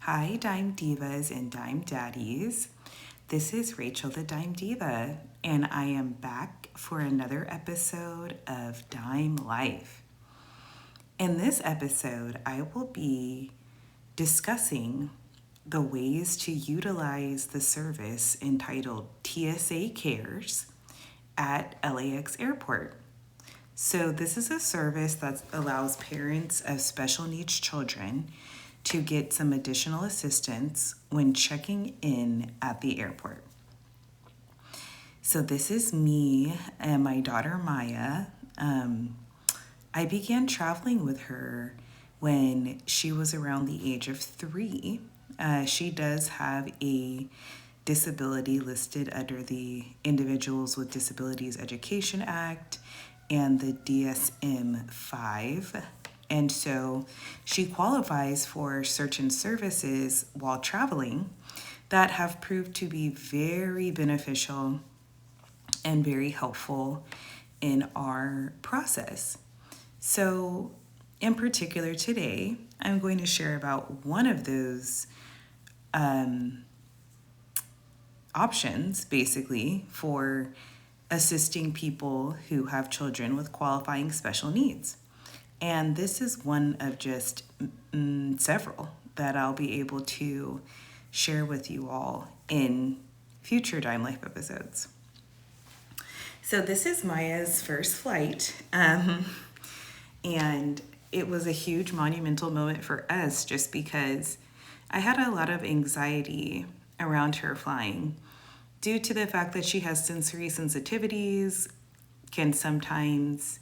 Hi, Dime Divas and Dime Daddies. This is Rachel the Dime Diva, and I am back for another episode of Dime Life. In this episode, I will be discussing the ways to utilize the service entitled TSA Cares at LAX Airport. So, this is a service that allows parents of special needs children to get some additional assistance when checking in at the airport. So, this is me and my daughter Maya. I began traveling with her when she was around the age of 3. She does have a disability listed under the Individuals with Disabilities Education Act and the DSM-5. And so she qualifies for certain services while traveling that have proved to be very beneficial and very helpful in our process. So, in particular, today, I'm going to share about one of those options, basically, for assisting people who have children with qualifying special needs. And this is one of just several that I'll be able to share with you all in future Dime Life episodes. So this is Maya's first flight, and it was a huge monumental moment for us just because I had a lot of anxiety around her flying due to the fact that she has sensory sensitivities, can sometimes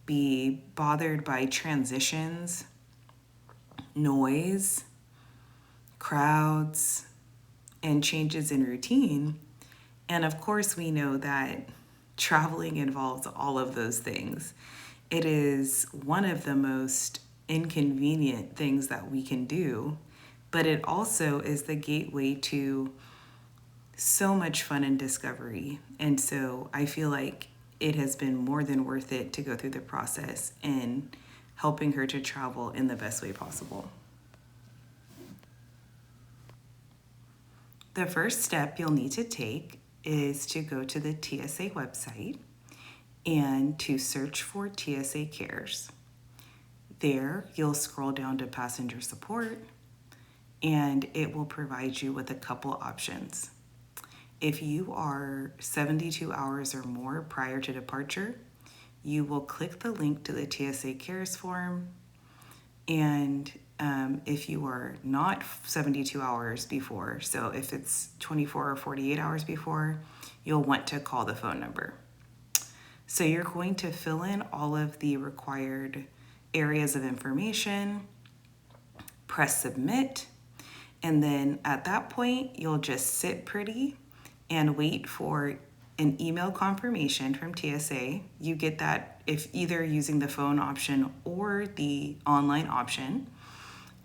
be bothered by transitions, noise, crowds, and changes in routine. And of course, we know that traveling involves all of those things. It is one of the most inconvenient things that we can do, but it also is the gateway to so much fun and discovery. And so I feel like it has been more than worth it to go through the process in helping her to travel in the best way possible. The first step you'll need to take is to go to the TSA website and to search for TSA Cares. There, you'll scroll down to passenger support, and it will provide you with a couple options. If you are 72 hours or more prior to departure, you will click the link to the TSA Cares form. And if you are not 72 hours before, so if it's 24 or 48 hours before, you'll want to call the phone number. So you're going to fill in all of the required areas of information, press submit, and then at that point, you'll just sit pretty and wait for an email confirmation from TSA. You get that if either using the phone option or the online option.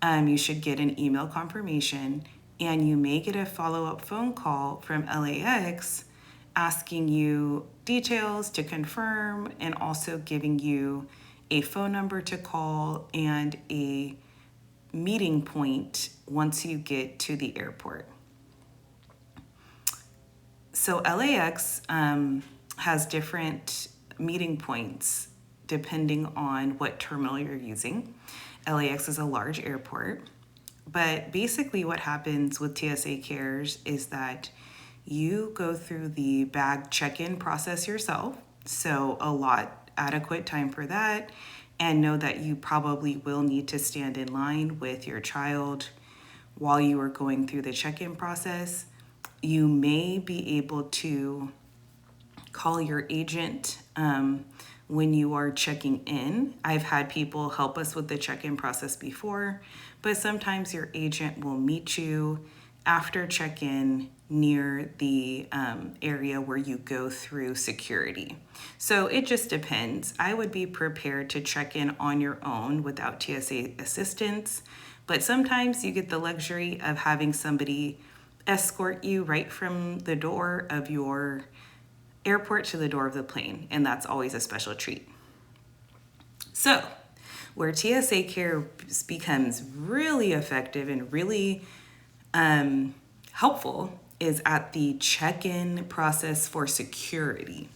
You should get an email confirmation, and you may get a follow-up phone call from LAX asking you details to confirm and also giving you a phone number to call and a meeting point once you get to the airport. So LAX has different meeting points depending on what terminal you're using. LAX is a large airport, but basically what happens with TSA Cares is that you go through the bag check-in process yourself, so adequate time for that, and know that you probably will need to stand in line with your child while you are going through the check-in process. You may be able to call your agent when you are checking in. I've had people help us with the check-in process before, but sometimes your agent will meet you after check-in near the area where you go through security. So it just depends. I would be prepared to check in on your own without TSA assistance, but sometimes you get the luxury of having somebody escort you right from the door of your airport to the door of the plane, and that's always a special treat. So Where TSA Cares becomes really effective and really helpful is at the check-in process for security.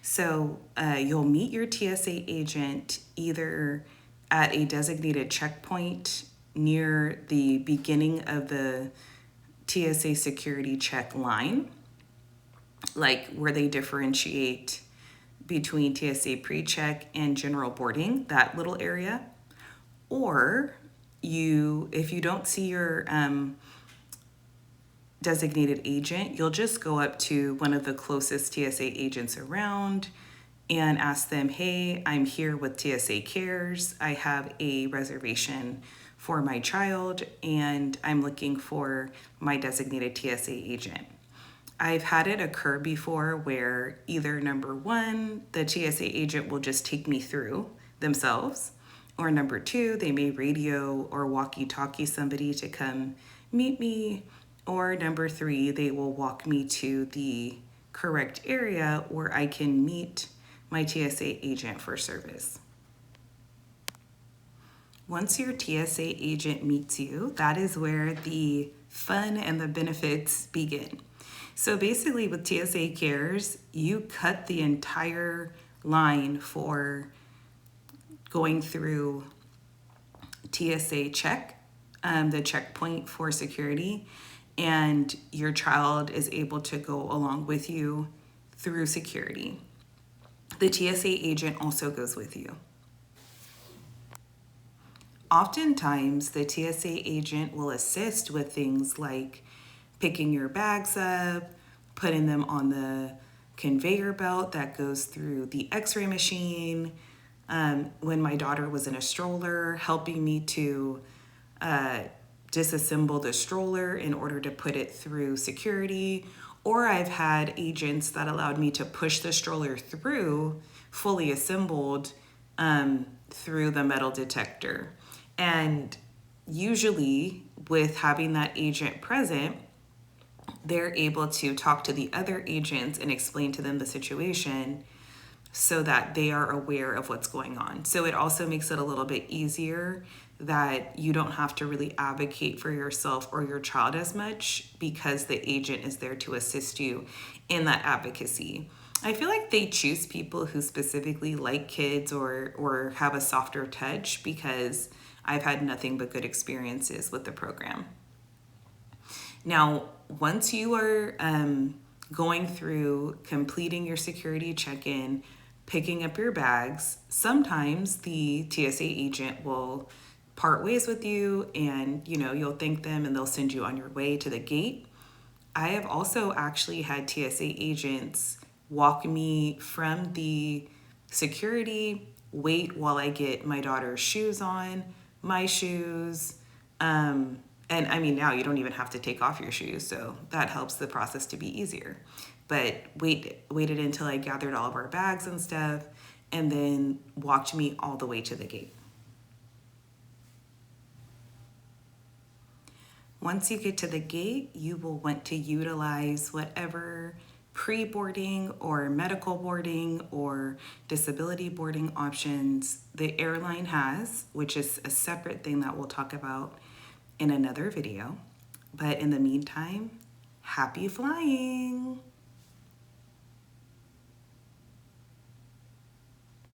So you'll meet your TSA agent either at a designated checkpoint near the beginning of the TSA security check line, like where they differentiate between TSA pre-check and general boarding, that little area. Or if you don't see your designated agent, you'll just go up to one of the closest TSA agents around and ask them, hey, I'm here with TSA Cares. I have a reservation for my child and I'm looking for my designated TSA agent. I've had it occur before where either number one, the TSA agent will just take me through themselves, or number two, they may radio or walkie-talkie somebody to come meet me, or number three, they will walk me to the correct area where I can meet my TSA agent for service. Once your TSA agent meets you, that is where the fun and the benefits begin. So basically with TSA Cares, you cut the entire line for going through TSA check, the checkpoint for security, and your child is able to go along with you through security. The TSA agent also goes with you. Oftentimes, the TSA agent will assist with things like picking your bags up, putting them on the conveyor belt that goes through the x-ray machine. When my daughter was in a stroller, helping me to disassemble the stroller in order to put it through security. Or I've had agents that allowed me to push the stroller through, fully assembled, through the metal detector. And usually with having that agent present, they're able to talk to the other agents and explain to them the situation so that they are aware of what's going on. So it also makes it a little bit easier that you don't have to really advocate for yourself or your child as much because the agent is there to assist you in that advocacy. I feel like they choose people who specifically like kids or have a softer touch because I've had nothing but good experiences with the program. Now, once you are going through completing your security check-in, picking up your bags, sometimes the TSA agent will part ways with you and you'll thank them and they'll send you on your way to the gate. I have also actually had TSA agents walk me from the security, wait while I get my daughter's shoes on, my shoes, and I mean, now you don't even have to take off your shoes, so that helps the process to be easier. But waited until I gathered all of our bags and stuff, and then walked me all the way to the gate. Once you get to the gate, you will want to utilize whatever pre-boarding or medical boarding or disability boarding options the airline has, which is a separate thing that we'll talk about in another video. But in the meantime, happy flying!